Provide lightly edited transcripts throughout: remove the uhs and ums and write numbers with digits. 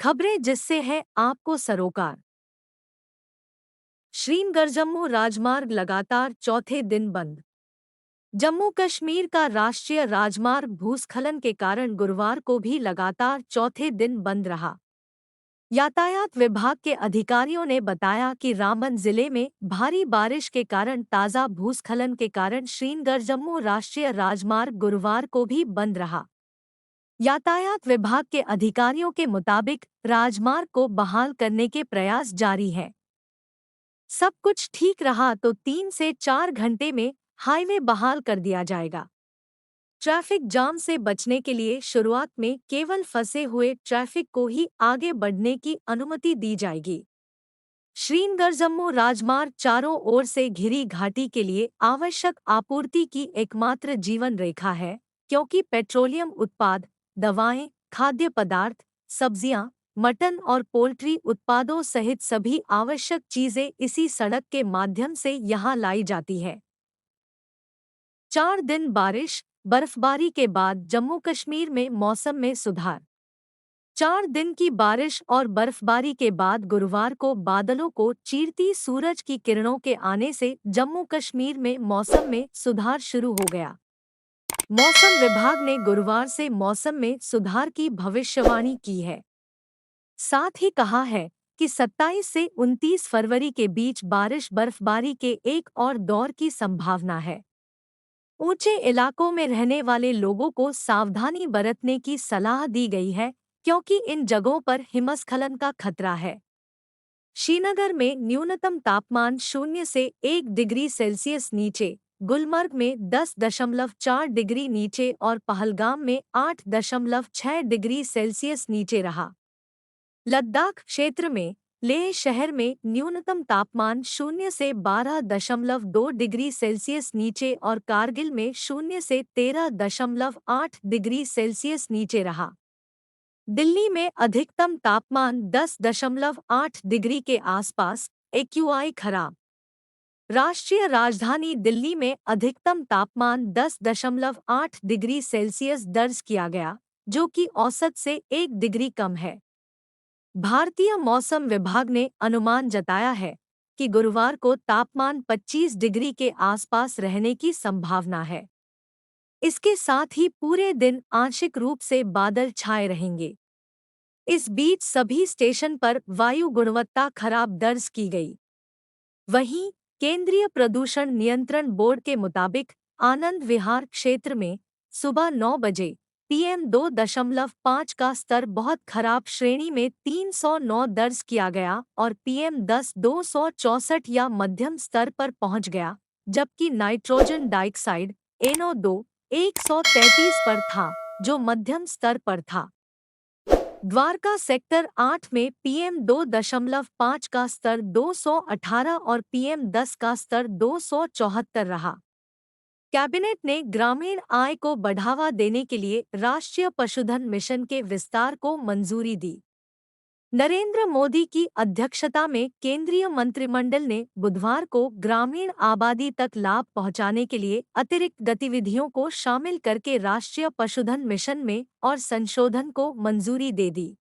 खबरें जिससे है आपको सरोकार। श्रीनगर जम्मू राजमार्ग लगातार चौथे दिन बंद। जम्मू कश्मीर का राष्ट्रीय राजमार्ग भूस्खलन के कारण गुरुवार को भी लगातार चौथे दिन बंद रहा। यातायात विभाग के अधिकारियों ने बताया कि रामबन जिले में भारी बारिश के कारण ताज़ा भूस्खलन के कारण श्रीनगर जम्मू राष्ट्रीय राजमार्ग गुरुवार को भी बंद रहा। यातायात विभाग के अधिकारियों के मुताबिक राजमार्ग को बहाल करने के प्रयास जारी हैं। सब कुछ ठीक रहा तो 3 से 4 घंटे में हाईवे बहाल कर दिया जाएगा। ट्रैफिक जाम से बचने के लिए शुरुआत में केवल फंसे हुए ट्रैफिक को ही आगे बढ़ने की अनुमति दी जाएगी। श्रीनगर जम्मू राजमार्ग चारों ओर से घिरी घाटी के लिए आवश्यक आपूर्ति की एकमात्र जीवन रेखा है, क्योंकि पेट्रोलियम उत्पाद, दवाएं, खाद्य पदार्थ, सब्जियां, मटन और पोल्ट्री उत्पादों सहित सभी आवश्यक चीजें इसी सड़क के माध्यम से यहां लाई जाती है। 4 दिन बारिश, बर्फबारी के बाद जम्मू कश्मीर में मौसम में सुधार। 4 दिन की बारिश और बर्फबारी के बाद गुरुवार को बादलों को चीरती सूरज की किरणों के आने से जम्मू कश्मीर में मौसम में सुधार शुरू हो गया। मौसम विभाग ने गुरुवार से मौसम में सुधार की भविष्यवाणी की है। साथ ही कहा है कि 27 से 29 फरवरी के बीच बारिश बर्फबारी के एक और दौर की संभावना है। ऊंचे इलाकों में रहने वाले लोगों को सावधानी बरतने की सलाह दी गई है, क्योंकि इन जगहों पर हिमस्खलन का खतरा है। श्रीनगर में न्यूनतम तापमान 0 से 1 डिग्री सेल्सियस नीचे, गुलमर्ग में 10.4 डिग्री नीचे और पहलगाम में 8.6 डिग्री सेल्सियस नीचे रहा। लद्दाख क्षेत्र में लेह शहर में न्यूनतम तापमान 0 से 12.2 डिग्री सेल्सियस नीचे और कारगिल में 0 से 13.8 डिग्री सेल्सियस नीचे रहा। दिल्ली में अधिकतम तापमान 10.8 डिग्री के आसपास, एक्यूआई खराब। राष्ट्रीय राजधानी दिल्ली में अधिकतम तापमान 10.8 डिग्री सेल्सियस दर्ज किया गया, जो कि औसत से 1 डिग्री कम है। भारतीय मौसम विभाग ने अनुमान जताया है कि गुरुवार को तापमान 25 डिग्री के आसपास रहने की संभावना है। इसके साथ ही पूरे दिन आंशिक रूप से बादल छाए रहेंगे। इस बीच सभी स्टेशन पर वायु गुणवत्ता खराब दर्ज की गई। वहीं केंद्रीय प्रदूषण नियंत्रण बोर्ड के मुताबिक आनंद विहार क्षेत्र में सुबह 9 बजे PM 2.5 का स्तर बहुत खराब श्रेणी में 309 दर्ज किया गया और PM 10 264 या मध्यम स्तर पर पहुंच गया, जबकि नाइट्रोजन डाइऑक्साइड NO2 133 पर था, जो मध्यम स्तर पर था। द्वारका सेक्टर 8 में PM 2.5 का स्तर 218 और PM 10 का स्तर 274 रहा। कैबिनेट ने ग्रामीण आय को बढ़ावा देने के लिए राष्ट्रीय पशुधन मिशन के विस्तार को मंजूरी दी। नरेंद्र मोदी की अध्यक्षता में केंद्रीय मंत्रिमंडल ने बुधवार को ग्रामीण आबादी तक लाभ पहुंचाने के लिए अतिरिक्त गतिविधियों को शामिल करके राष्ट्रीय पशुधन मिशन में और संशोधन को मंजूरी दे दी।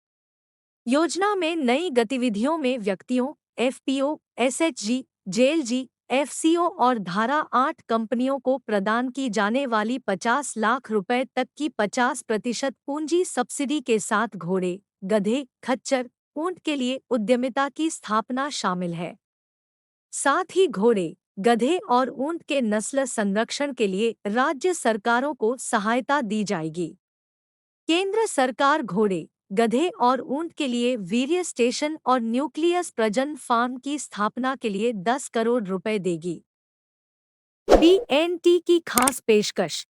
योजना में नई गतिविधियों में व्यक्तियों, FPO, SHG, JLG, FCO और धारा 8 कंपनियों को प्रदान की जाने वाली 50 लाख रुपए तक की 50% पूंजी सब्सिडी के साथ घोड़े, गधे, खच्चर, ऊंट के लिए उद्यमिता की स्थापना शामिल है। साथ ही घोड़े, गधे और ऊंट के नस्ल संरक्षण के लिए राज्य सरकारों को सहायता दी जाएगी। केंद्र सरकार घोड़े, गधे और ऊंट के लिए वीर्य स्टेशन और न्यूक्लियस प्रजनन फार्म की स्थापना के लिए 10 करोड़ रुपए देगी। BNT की खास पेशकश।